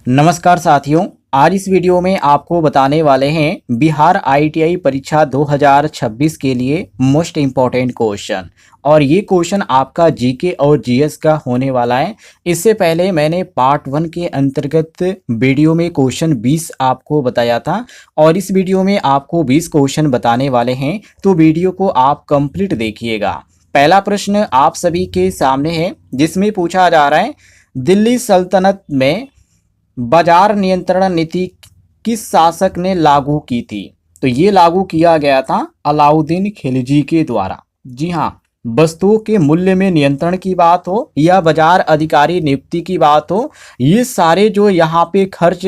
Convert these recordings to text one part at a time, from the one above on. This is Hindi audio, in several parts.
नमस्कार साथियों, आज इस वीडियो में आपको बताने वाले हैं बिहार आईटीआई परीक्षा 2026 के लिए मोस्ट इम्पॉर्टेंट क्वेश्चन। और ये क्वेश्चन आपका जीके और जीएस का होने वाला है। इससे पहले मैंने पार्ट 1 के अंतर्गत वीडियो में क्वेश्चन 20 आपको बताया था और इस वीडियो में आपको 20 क्वेश्चन बताने वाले हैं, तो वीडियो को आप कंप्लीट देखिएगा। पहला प्रश्न आप सभी के सामने है, जिसमें पूछा जा रहा है दिल्ली सल्तनत में बाजार नियंत्रण नीति किस शासक ने लागू की थी। तो ये लागू किया गया था अलाउद्दीन खिलजी के द्वारा। जी हाँ, वस्तुओं के मूल्य में नियंत्रण की बात हो या बाजार अधिकारी नियुक्ति की बात हो, ये सारे जो यहाँ पे खर्च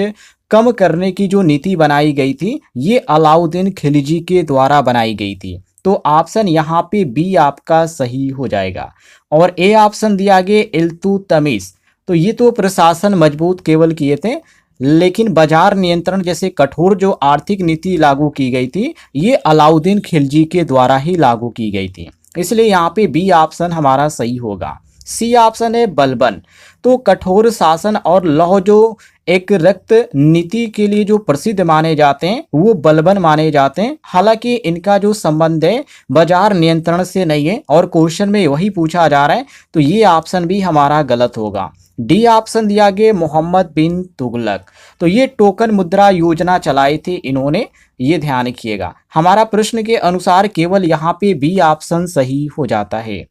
कम करने की जो नीति बनाई गई थी, ये अलाउद्दीन खिलजी के द्वारा बनाई गई थी। तो ऑप्शन यहाँ पे बी आपका सही हो जाएगा। और ए ऑप्शन दिया गया इल्तुतमिश। तो ये तो प्रशासन मजबूत केवल किए थे, लेकिन बाजार नियंत्रण जैसे कठोर जो आर्थिक नीति लागू की गई थी, ये अलाउद्दीन खिलजी के द्वारा ही लागू की गई थी। इसलिए यहाँ पे बी ऑप्शन हमारा सही होगा। सी ऑप्शन है बलबन। तो कठोर शासन और लौह जो एक रक्त नीति के लिए जो प्रसिद्ध माने जाते हैं, वो बलबन माने जाते हैं। हालांकि इनका जो संबंध है बाजार नियंत्रण से नहीं है और क्वेश्चन में वही पूछा जा रहा है, तो ये ऑप्शन भी हमारा गलत होगा। डी ऑप्शन दिया गया मोहम्मद बिन तुगलक। तो ये टोकन मुद्रा योजना चलाई थी इन्होंने, ये ध्यान रखिएगा। हमारा प्रश्न के अनुसार केवल यहाँ पे बी ऑप्शन सही हो जाता है।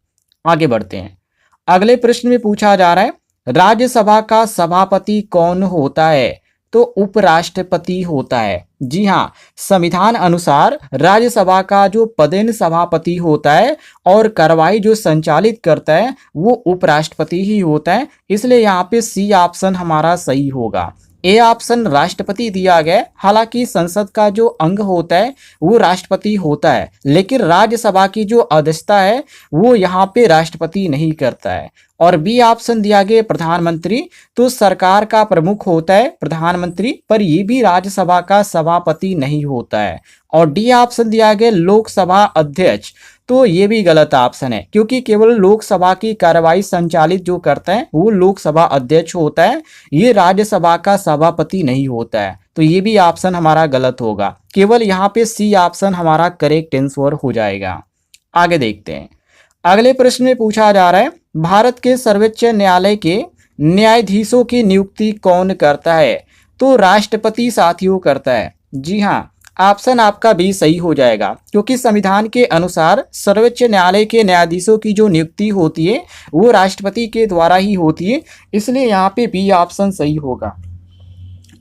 आगे बढ़ते हैं। अगले प्रश्न में पूछा जा रहा है राज्यसभा का सभापति कौन होता है। तो उपराष्ट्रपति होता है। जी हाँ, संविधान अनुसार राज्यसभा का जो पदेन सभापति होता है और कार्रवाई जो संचालित करता है वो उपराष्ट्रपति ही होता है। इसलिए यहाँ पे सी ऑप्शन हमारा सही होगा। ए ऑप्शन राष्ट्रपति दिया गया, हालांकि संसद का जो अंग होता है वो राष्ट्रपति होता है, लेकिन राज्यसभा की जो अध्यक्षता है वो यहाँ पे राष्ट्रपति नहीं करता है। और बी ऑप्शन दिया गया प्रधानमंत्री। तो सरकार का प्रमुख होता है प्रधानमंत्री, पर ये भी राज्यसभा का सभापति नहीं होता है। और डी ऑप्शन दिया गया लोकसभा अध्यक्ष। तो ये भी गलत ऑप्शन है, क्योंकि केवल लोकसभा की कार्रवाई संचालित जो करता है वो लोकसभा अध्यक्ष होता है, ये राज्यसभा का सभापति नहीं होता है। तो ये भी ऑप्शन हमारा गलत होगा। केवल यहाँ पे सी ऑप्शन हमारा करेक्ट आंसर हो जाएगा। आगे देखते हैं। अगले प्रश्न में पूछा जा रहा है भारत के सर्वोच्च न्यायालय के न्यायाधीशों की नियुक्ति कौन करता है। तो राष्ट्रपति साथियों करता है। जी हाँ, ऑप्शन आपका भी सही हो जाएगा, क्योंकि संविधान के अनुसार सर्वोच्च न्यायालय के न्यायाधीशों की जो नियुक्ति होती है वो राष्ट्रपति के द्वारा ही होती है। इसलिए यहाँ पे बी ऑप्शन सही होगा।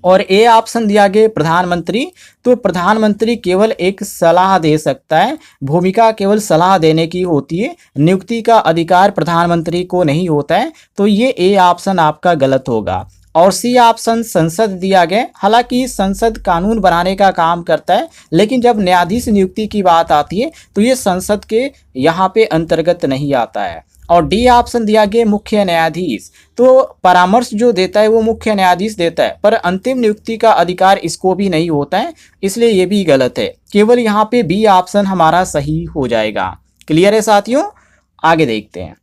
और ए ऑप्शन दिया गया प्रधानमंत्री। तो प्रधानमंत्री केवल एक सलाह दे सकता है, भूमिका केवल सलाह देने की होती है, नियुक्ति का अधिकार प्रधानमंत्री को नहीं होता है। तो ये ए ऑप्शन आपका गलत होगा। और सी ऑप्शन संसद दिया गया, हालांकि संसद कानून बनाने का काम करता है, लेकिन जब न्यायाधीश नियुक्ति की बात आती है तो ये संसद के यहाँ पे अंतर्गत नहीं आता है। और डी ऑप्शन दिया गया मुख्य न्यायाधीश। तो परामर्श जो देता है वो मुख्य न्यायाधीश देता है, पर अंतिम नियुक्ति का अधिकार इसको भी नहीं होता है, इसलिए ये भी गलत है। केवल यहाँ पे बी ऑप्शन हमारा सही हो जाएगा। क्लियर है साथियों। आगे देखते हैं।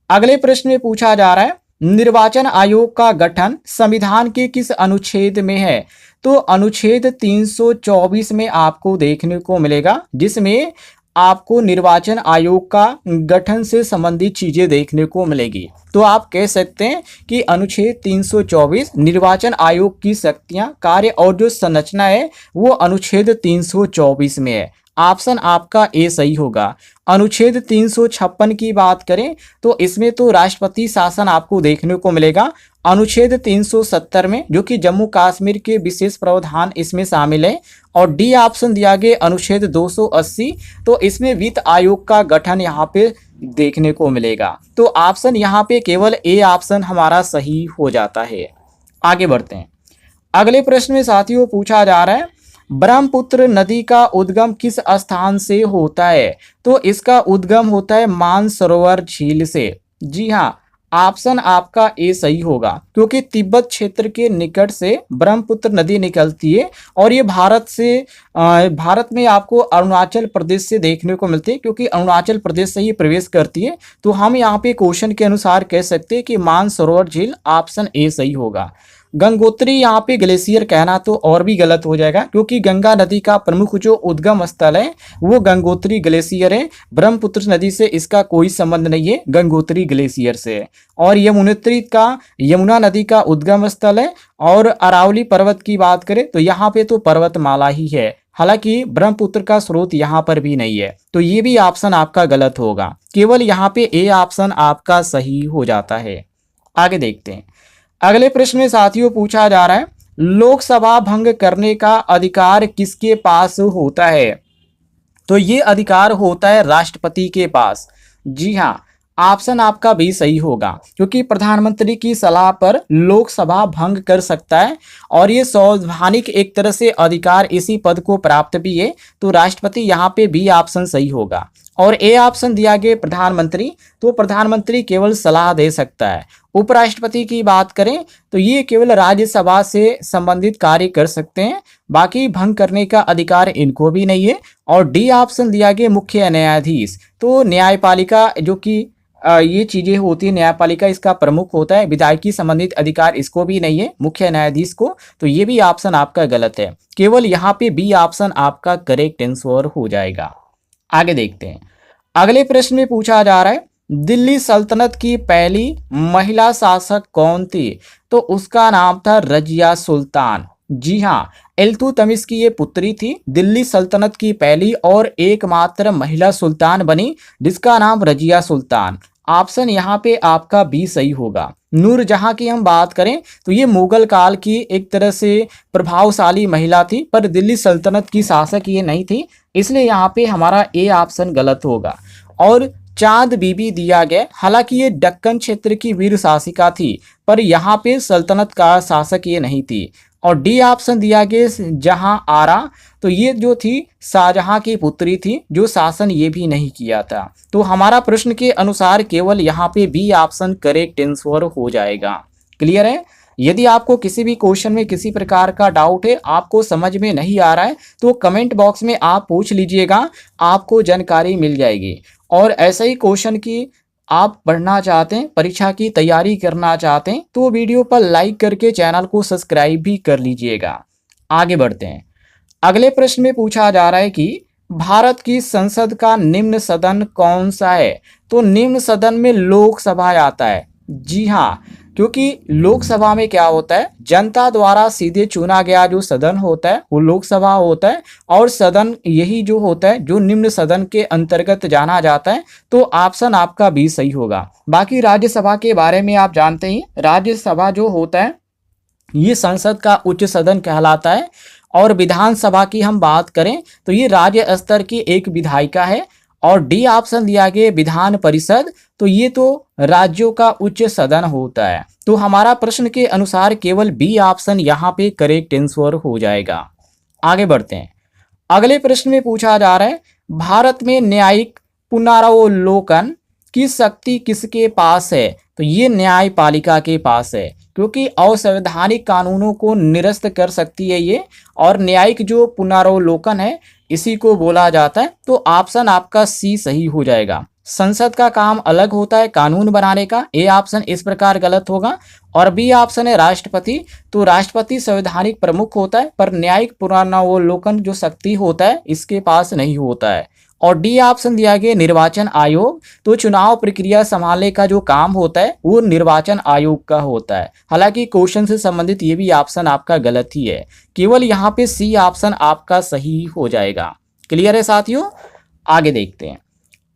अगले प्रश्न में पूछा जा रहा है निर्वाचन आयोग का गठन संविधान के किस अनुच्छेद में है। तो अनुच्छेद 324 में आपको देखने को मिलेगा, जिसमें आपको निर्वाचन आयोग का गठन से संबंधित चीजें देखने को मिलेगी। तो आप कह सकते हैं कि अनुच्छेद 324 निर्वाचन आयोग की शक्तियां, कार्य और जो संरचना है वो अनुच्छेद 324 में है। ऑप्शन आपका ए सही होगा। अनुच्छेद 356 की बात करें तो इसमें तो राष्ट्रपति शासन आपको देखने को मिलेगा। अनुच्छेद 370 में, जो कि जम्मू कश्मीर के विशेष प्रावधान इसमें शामिल है। और डी ऑप्शन दिया गया अनुच्छेद 280। तो इसमें वित्त आयोग का गठन यहाँ पे देखने को मिलेगा। तो ऑप्शन यहाँ पे केवल ए ऑप्शन हमारा सही हो जाता है। आगे बढ़ते हैं। अगले प्रश्न में साथियों पूछा जा रहा है ब्रह्मपुत्र नदी का उद्गम किस स्थान से होता है। तो इसका उद्गम होता है मानसरोवर झील से। जी हाँ, ऑप्शन आपका ए सही होगा, क्योंकि तिब्बत क्षेत्र के निकट से ब्रह्मपुत्र नदी निकलती है और ये भारत में आपको अरुणाचल प्रदेश से देखने को मिलती है, क्योंकि अरुणाचल प्रदेश से ही प्रवेश करती है। तो हम यहाँ पे क्वेश्चन के अनुसार कह सकते हैं कि मानसरोवर झील ऑप्शन ए सही होगा। गंगोत्री यहाँ पे ग्लेशियर कहना तो और भी गलत हो जाएगा, क्योंकि गंगा नदी का प्रमुख जो उद्गम स्थल है वो गंगोत्री ग्लेशियर है। ब्रह्मपुत्र नदी से इसका कोई संबंध नहीं है, गंगोत्री ग्लेशियर से है। और यमुना नदी का उद्गम स्थल है। और अरावली पर्वत की बात करें तो यहाँ पे तो पर्वतमाला ही है, हालांकि ब्रह्मपुत्र का स्रोत यहाँ पर भी नहीं है। तो ये भी ऑप्शन आपका गलत होगा, केवल यहाँ पे ए ऑप्शन आपका सही हो जाता है। आगे देखते हैं। अगले प्रश्न में साथियों पूछा जा रहा है, लोकसभा भंग करने का अधिकार किसके पास होता है? तो ये अधिकार होता है राष्ट्रपति के पास। जी हाँ, ऑप्शन आपका भी सही होगा, क्योंकि प्रधानमंत्री की सलाह पर लोकसभा भंग कर सकता है और ये संवैधानिक एक तरह से अधिकार इसी पद को प्राप्त भी है। तो राष्ट्रपति यहाँ पे बी ऑप्शन सही होगा। और ए ऑप्शन दिया गया प्रधानमंत्री, तो प्रधानमंत्री केवल सलाह दे सकता है। उपराष्ट्रपति की बात करें तो ये केवल राज्यसभा से संबंधित कार्य कर सकते हैं, बाकी भंग करने का अधिकार इनको भी नहीं है। और डी ऑप्शन दिया गया मुख्य न्यायाधीश, तो न्यायपालिका जो कि ये चीजें होती है, न्यायपालिका इसका प्रमुख होता है, विधायकी संबंधित अधिकार इसको भी नहीं है, मुख्य न्यायाधीश को। तो ये भी ऑप्शन आपका गलत है, केवल यहाँ पे बी ऑप्शन आपका करेक्ट आंसर हो जाएगा। आगे देखते हैं। अगले प्रश्न में पूछा जा रहा है, दिल्ली सल्तनत की पहली महिला शासक कौन थी? तो उसका नाम था रजिया सुल्तान। जी हाँ, इल्तुतमिश की ये पुत्री थी, दिल्ली सल्तनत की पहली और एकमात्र महिला सुल्तान बनी, जिसका नाम रजिया सुल्तान। ऑप्शन यहाँ पे आपका बी सही होगा। नूरजहां की हम बात करें तो ये मुगल काल की एक तरह से प्रभावशाली महिला थी, पर दिल्ली सल्तनत की शासक ये नहीं थी, इसलिए यहाँ पे हमारा ए ऑप्शन गलत होगा। और चांद बीबी दिया गया, हालांकि ये दक्कन क्षेत्र की वीर शासिका थी, पर यहाँ पे सल्तनत का शासक ये नहीं थी। और डी ऑप्शन दिया गया जहां आरा, तो ये जो थी शाहजहां की पुत्री थी, जो शासन ये भी नहीं किया था। तो हमारा प्रश्न के अनुसार केवल यहाँ पे बी ऑप्शन करेक्ट आंसर हो जाएगा। क्लियर है? यदि आपको किसी भी क्वेश्चन में किसी प्रकार का डाउट है, आपको समझ में नहीं आ रहा है, तो कमेंट बॉक्स में आप पूछ लीजिएगा, आपको जानकारी मिल जाएगी। और ऐसे ही क्वेश्चन की आप पढ़ना चाहते हैं, परीक्षा की तैयारी करना चाहते हैं, तो वीडियो पर लाइक करके चैनल को सब्सक्राइब भी कर लीजिएगा। आगे बढ़ते हैं। अगले प्रश्न में पूछा जा रहा है कि भारत की संसद का निम्न सदन कौन सा है? तो निम्न सदन में लोकसभा आता है। जी हाँ, क्योंकि लोकसभा में क्या होता है, जनता द्वारा सीधे चुना गया जो सदन होता है वो लोकसभा होता है, और सदन यही जो होता है जो निम्न सदन के अंतर्गत जाना जाता है। तो ऑप्शन आपका भी सही होगा। बाकी राज्यसभा के बारे में आप जानते ही, राज्यसभा जो होता है ये संसद का उच्च सदन कहलाता है। और विधानसभा की हम बात करें तो ये राज्य स्तर की एक विधायिका है। और डी ऑप्शन दिया गया विधान परिषद, तो ये तो राज्यों का उच्च सदन होता है। तो हमारा प्रश्न के अनुसार केवल बी ऑप्शन यहाँ पे करेक्ट आंसर हो जाएगा। आगे बढ़ते हैं। अगले प्रश्न में पूछा जा रहा है, भारत में न्यायिक पुनरावलोकन की शक्ति किसके पास है? तो ये न्यायपालिका के पास है, क्योंकि असंवैधानिक कानूनों को निरस्त कर सकती है ये। और न्यायिक जो पुनरावलोकन है इसी को बोला जाता है। तो ऑप्शन आपका सी सही हो जाएगा। संसद का काम अलग होता है कानून बनाने का, ए ऑप्शन इस प्रकार गलत होगा। और बी ऑप्शन है राष्ट्रपति, तो राष्ट्रपति संवैधानिक प्रमुख होता है, पर न्यायिक पुनरावलोकन जो शक्ति होता है इसके पास नहीं होता है। और डी ऑप्शन दिया गया निर्वाचन आयोग, तो चुनाव प्रक्रिया संभालने का जो काम होता है वो निर्वाचन आयोग का होता है। हालांकि क्वेश्चन से संबंधित ये भी ऑप्शन आपका गलत ही है, केवल यहाँ पे सी ऑप्शन आपका सही हो जाएगा। क्लियर है साथियों? आगे देखते हैं।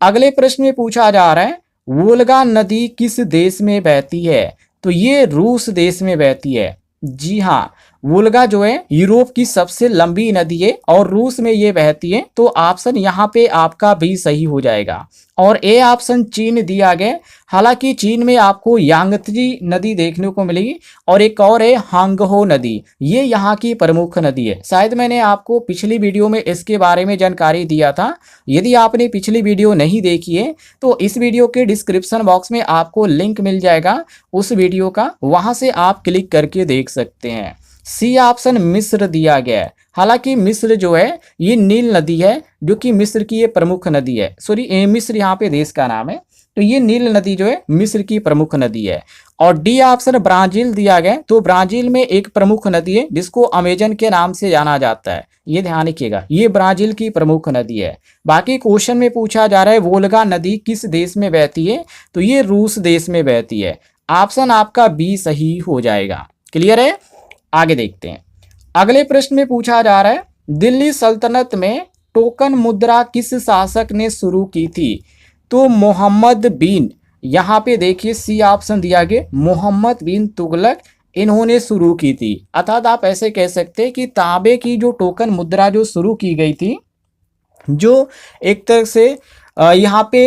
अगले प्रश्न में पूछा जा रहा है, वोल्गा नदी किस देश में बहती है? तो ये रूस देश में बहती है। जी हाँ, वोल्गा जो है यूरोप की सबसे लंबी नदी है और रूस में ये बहती है। तो ऑप्शन यहाँ पे आपका भी सही हो जाएगा। और ए ऑप्शन चीन दिया गया, हालांकि चीन में आपको यांगत्जी नदी देखने को मिलेगी, और एक और है हांगहो नदी, ये यहाँ की प्रमुख नदी है। शायद मैंने आपको पिछली वीडियो में इसके बारे में जानकारी दिया था। यदि आपने पिछली वीडियो नहीं देखी है तो इस वीडियो के डिस्क्रिप्शन बॉक्स में आपको लिंक मिल जाएगा उस वीडियो का, वहां से आप क्लिक करके देख सकते हैं। सी ऑप्शन मिस्र दिया गया है, हालांकि मिस्र जो है ये नील नदी है, जो कि मिस्र की ये प्रमुख नदी है। सॉरी, मिस्र यहाँ पे देश का नाम है। तो ये नील नदी जो है मिस्र की प्रमुख नदी है। और डी ऑप्शन ब्राजील दिया गया, तो ब्राजील में एक प्रमुख नदी है जिसको अमेजन के नाम से जाना जाता है, ये ध्यान रखिएगा, ये ब्राजील की प्रमुख नदी है। बाकी क्वेश्चन में पूछा जा रहा है वोल्गा नदी किस देश में बहती है, तो ये रूस देश में बहती है। ऑप्शन आपका बी सही हो जाएगा। क्लियर है, आगे देखते हैं। अगले प्रश्न में पूछा जा रहा है दिल्ली सल्तनत में टोकन मुद्रा किस शासक ने शुरू की थी, तो मोहम्मद बिन, यहाँ पे देखिए सी ऑप्शन दिया गया, मोहम्मद बिन तुगलक इन्होंने शुरू की थी। अर्थात आप ऐसे कह सकते हैं कि तांबे की जो टोकन मुद्रा जो शुरू की गई थी, जो एक तरह से यहाँ पे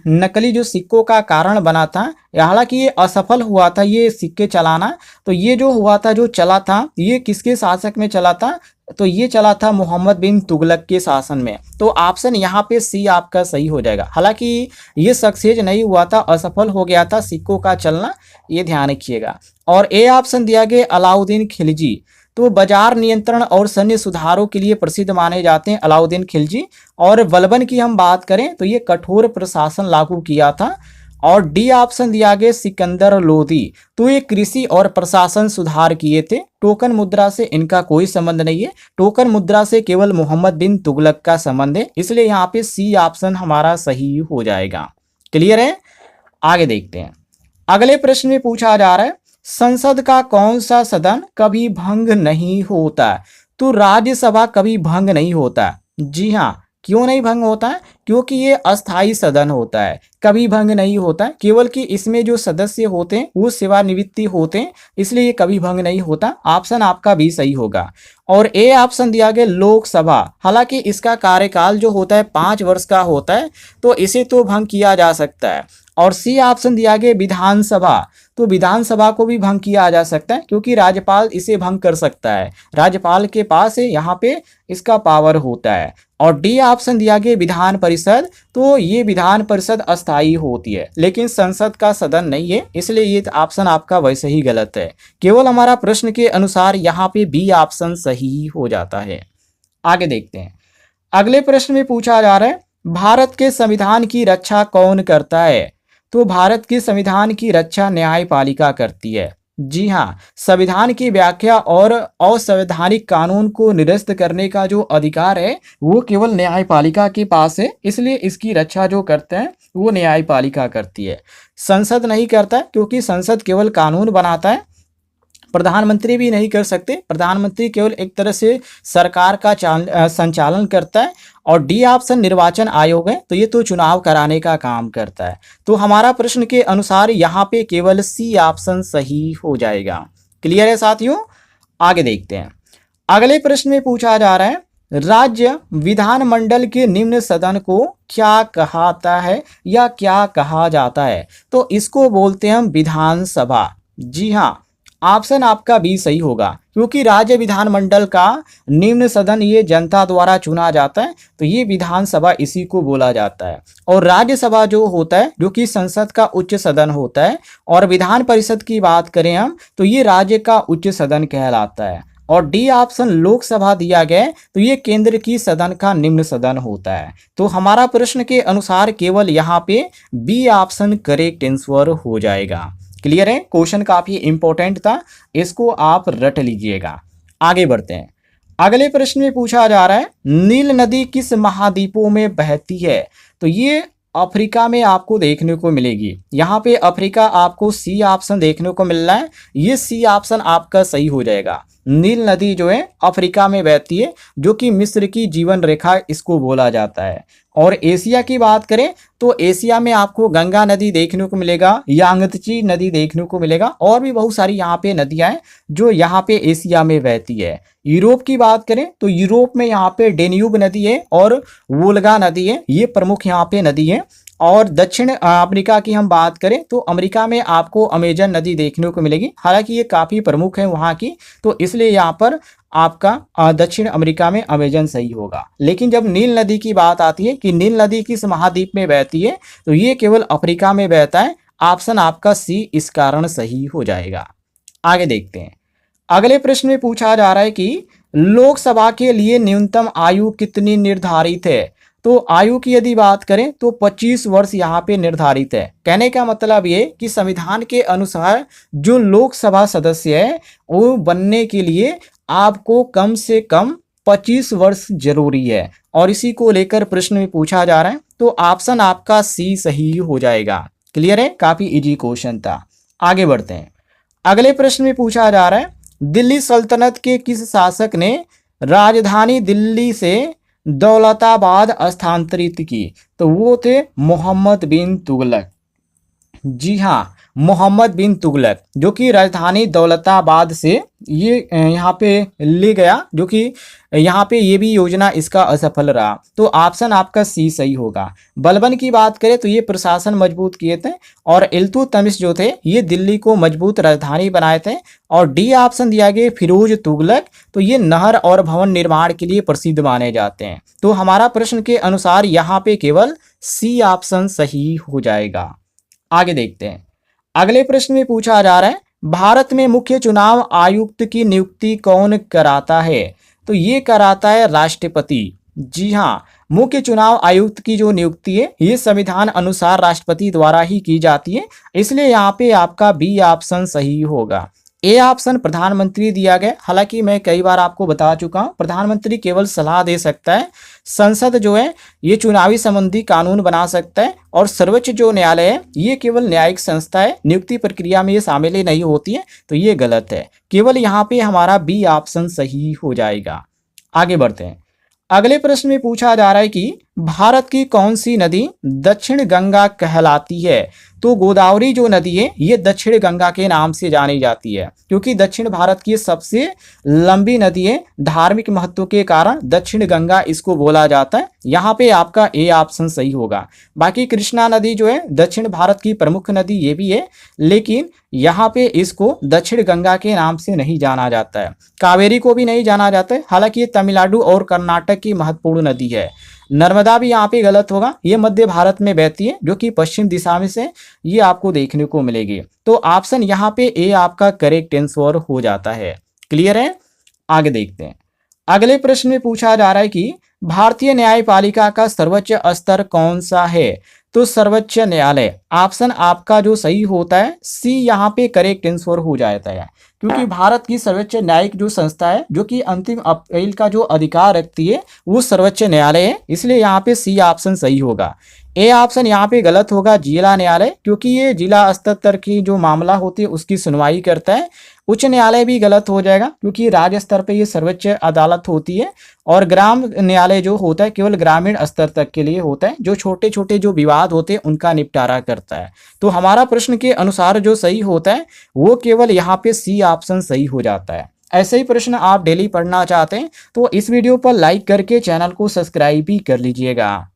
नकली जो सिक्कों का कारण बना था, हालांकि ये असफल हुआ था ये सिक्के चलाना, तो ये जो हुआ था जो चला था ये किसके शासक में चला था, तो ये चला था मोहम्मद बिन तुगलक के शासन में। तो ऑप्शन यहाँ पे सी आपका सही हो जाएगा। हालांकि ये सक्सेस नहीं हुआ था, असफल हो गया था सिक्कों का चलना, ये ध्यान रखिएगा। और ए ऑप्शन दिया गया अलाउद्दीन खिलजी, तो बाजार नियंत्रण और सैन्य सुधारों के लिए प्रसिद्ध माने जाते हैं अलाउद्दीन खिलजी। और बलबन की हम बात करें तो ये कठोर प्रशासन लागू किया था। और डी ऑप्शन दिया गया सिकंदर लोदी, तो ये कृषि और प्रशासन सुधार किए थे। टोकन मुद्रा से इनका कोई संबंध नहीं है, टोकन मुद्रा से केवल मोहम्मद बिन तुगलक का संबंध है, इसलिए यहाँ पे सी ऑप्शन हमारा सही हो जाएगा। क्लियर है, आगे देखते हैं। अगले प्रश्न में पूछा जा रहा है संसद का कौन सा सदन कभी भंग नहीं होता, तो राज्यसभा कभी भंग नहीं होता। जी हाँ, क्यों नहीं भंग होता है, क्योंकि ये अस्थाई सदन होता है, कभी भंग नहीं होता, केवल कि इसमें जो सदस्य होते हैं वो सेवानिवृत्ति होते हैं, इसलिए ये कभी भंग नहीं होता। ऑप्शन आपका भी सही होगा। और ए ऑप्शन दिया गया लोकसभा, हालांकि इसका कार्यकाल जो होता है 5 वर्ष का होता है, तो इसे तो भंग किया जा सकता है। और सी ऑप्शन दिया गया विधानसभा, तो विधानसभा को भी भंग किया जा सकता है, क्योंकि राज्यपाल इसे भंग कर सकता है, राज्यपाल के पास यहाँ पे इसका पावर होता है। और डी ऑप्शन दिया गया विधान परिषद, तो ये विधान परिषद अस्थायी होती है लेकिन संसद का सदन नहीं है, इसलिए ये ऑप्शन आपका वैसे ही गलत है। केवल हमारा प्रश्न के अनुसार यहाँ पे बी ऑप्शन सही हो जाता है। आगे देखते हैं। अगले प्रश्न में पूछा जा रहा है भारत के संविधान की रक्षा कौन करता है, तो भारत के संविधान की रक्षा न्यायपालिका करती है। जी हाँ, संविधान की व्याख्या और असंवैधानिक कानून को निरस्त करने का जो अधिकार है वो केवल न्यायपालिका के पास है, इसलिए इसकी रक्षा जो करते हैं वो न्यायपालिका करती है, संसद नहीं करता, क्योंकि संसद केवल कानून बनाता है, प्रधानमंत्री भी नहीं कर सकते, प्रधानमंत्री केवल एक तरह से सरकार का संचालन करता है। और डी ऑप्शन निर्वाचन आयोग है, तो ये तो चुनाव कराने का काम करता है। तो हमारा प्रश्न के अनुसार यहाँ पे केवल सी ऑप्शन सही हो जाएगा। क्लियर है साथियों, आगे देखते हैं। अगले प्रश्न में पूछा जा रहा है राज्य विधानमंडल के निम्न सदन को क्या कहता है या क्या कहा जाता है, तो इसको बोलते हैं हम विधानसभा। जी हाँ, ऑप्शन आपका बी सही होगा, क्योंकि राज्य विधानमंडल का निम्न सदन ये जनता द्वारा चुना जाता है, तो ये विधानसभा इसी को बोला जाता है। और राज्यसभा जो होता है जो कि संसद का उच्च सदन होता है, और विधान परिषद की बात करें हम तो ये राज्य का उच्च सदन कहलाता है। और डी ऑप्शन लोकसभा दिया गया है, तो ये केंद्र की सदन का निम्न सदन होता है। तो हमारा प्रश्न के अनुसार केवल यहाँ पे बी ऑप्शन करेक्ट आंसर हो जाएगा। क्लियर है, क्वेश्चन काफी इंपॉर्टेंट था, इसको आप रट लीजिएगा। आगे बढ़ते हैं। अगले प्रश्न में पूछा जा रहा है नील नदी किस महाद्वीपों में बहती है, तो ये अफ्रीका में आपको देखने को मिलेगी। यहाँ पे अफ्रीका आपको सी ऑप्शन देखने को मिल रहा है, ये सी ऑप्शन आपका सही हो जाएगा। नील नदी जो है अफ्रीका में बहती है, जो कि मिस्र की जीवन रेखा इसको बोला जाता है। और एशिया की बात करें तो एशिया में आपको गंगा नदी देखने को मिलेगा, यांगत्ची नदी देखने को मिलेगा, और भी बहुत सारी यहाँ पे नदियां हैं जो यहाँ पे एशिया में बहती है। यूरोप की बात करें तो यूरोप में यहाँ पे डेन्यूब नदी है और वोल्गा नदी है, ये प्रमुख यहाँ पे नदी है। और दक्षिण अमेरिका की हम बात करें तो अमेरिका में आपको अमेजन नदी देखने को मिलेगी, हालांकि ये काफ़ी प्रमुख है वहाँ की, तो इसलिए यहाँ पर आपका दक्षिण अमेरिका में अमेजन सही होगा। लेकिन जब नील नदी की बात आती है कि नील नदी किस महाद्वीप में बहती है, तो ये केवल अफ्रीका में बहता है। ऑप्शन आपका सी इस कारण सही हो जाएगा। आगे देखते हैं। अगले प्रश्न में पूछा जा रहा है कि लोकसभा के लिए न्यूनतम आयु कितनी निर्धारित है, तो आयु की यदि बात करें तो 25 वर्ष यहाँ पे निर्धारित है। कहने का मतलब ये कि संविधान के अनुसार जो लोकसभा सदस्य है वो बनने के लिए आपको कम से कम 25 वर्ष जरूरी है, और इसी को लेकर प्रश्न में पूछा जा रहा है। तो ऑप्शन आपका सी सही हो जाएगा। क्लियर है, काफी इजी क्वेश्चन था। आगे बढ़ते हैं। अगले प्रश्न में पूछा जा रहा है, दिल्ली सल्तनत के किस शासक ने राजधानी दिल्ली से दौलताबाद स्थानांतरित की? तो वो थे मोहम्मद बिन तुगलक। जी हाँ, मोहम्मद बिन तुगलक, जो कि राजधानी दौलताबाद से ये यहाँ पे ले गया, जो कि यहाँ पे ये भी योजना इसका असफल रहा। तो ऑप्शन आपका सी सही होगा। बलबन की बात करें तो ये प्रशासन मजबूत किए थे, और इल्तुतमिश जो थे ये दिल्ली को मजबूत राजधानी बनाए थे। और डी ऑप्शन दिया गया फिरोज तुगलक, तो ये नहर और भवन निर्माण के लिए प्रसिद्ध माने जाते हैं। तो हमारा प्रश्न के अनुसार यहाँ पे केवल सी ऑप्शन सही हो जाएगा। आगे देखते हैं। अगले प्रश्न में पूछा जा रहा है, भारत में मुख्य चुनाव आयुक्त की नियुक्ति कौन कराता है? तो ये कराता है राष्ट्रपति। जी हाँ, मुख्य चुनाव आयुक्त की जो नियुक्ति है ये संविधान अनुसार राष्ट्रपति द्वारा ही की जाती है, इसलिए यहाँ पे आपका बी ऑप्शन सही होगा। ए ऑप्शन प्रधानमंत्री दिया गया। हालांकि मैं कई बार आपको बता चुका हूं, प्रधानमंत्री केवल सलाह दे सकता है, संसद जो है ये चुनावी संबंधी कानून बना सकता है, और सर्वोच्च जो न्यायालय है ये केवल न्यायिक संस्था है, नियुक्ति प्रक्रिया में ये शामिल ही नहीं होती है। तो ये गलत है, केवल यहाँ पे हमारा बी ऑप्शन सही हो जाएगा। आगे बढ़ते हैं। अगले प्रश्न में पूछा जा रहा है कि भारत की कौन सी नदी दक्षिण गंगा कहलाती है? तो गोदावरी जो नदी है ये दक्षिण गंगा के नाम से जानी जाती है, क्योंकि दक्षिण भारत की सबसे लंबी नदी है। धार्मिक महत्व के कारण दक्षिण गंगा इसको बोला जाता है। यहाँ पे आपका ए ऑप्शन सही होगा। बाकी कृष्णा नदी जो है दक्षिण भारत की प्रमुख नदी ये भी है, लेकिन यहाँ पे इसको दक्षिण गंगा के नाम से नहीं जाना जाता है। कावेरी को भी नहीं जाना जाता है, हालांकि ये तमिलनाडु और कर्नाटक की महत्वपूर्ण नदी है। नर्मदा भी यहाँ पे गलत होगा, ये मध्य भारत में बहती है, जो कि पश्चिम दिशा में से ये आपको देखने को मिलेगी। तो ऑप्शन यहाँ पे ए आपका करेक्ट आंसर हो जाता है। क्लियर है, आगे देखते हैं। अगले प्रश्न में पूछा जा रहा है कि भारतीय न्यायपालिका का सर्वोच्च स्तर कौन सा है? तो सर्वोच्च न्यायालय। ऑप्शन आपका जो सही होता है सी यहाँ पे करेक्ट आंसर हो जाता है, क्योंकि भारत की सर्वोच्च न्यायिक जो संस्था है जो कि अंतिम अपील का जो अधिकार रखती है वो सर्वोच्च न्यायालय है, इसलिए यहाँ पे सी ऑप्शन सही होगा। ए ऑप्शन यहाँ पे गलत होगा, जिला न्यायालय, क्योंकि ये जिला स्तर तक की जो मामला होती है उसकी सुनवाई करता है। उच्च न्यायालय भी गलत हो जाएगा, क्योंकि राज्य स्तर पे ये सर्वोच्च अदालत होती है, और ग्राम न्यायालय जो होता है केवल ग्रामीण स्तर तक के लिए होता है, जो छोटे छोटे जो विवाद होते हैं उनका निपटारा करता है। तो हमारा प्रश्न के अनुसार जो सही होता है वो केवल यहाँ पे सी ऑप्शन सही हो जाता है। ऐसे ही प्रश्न आप डेली पढ़ना चाहते हैं तो इस वीडियो पर लाइक करके चैनल को सब्सक्राइब भी कर लीजिएगा।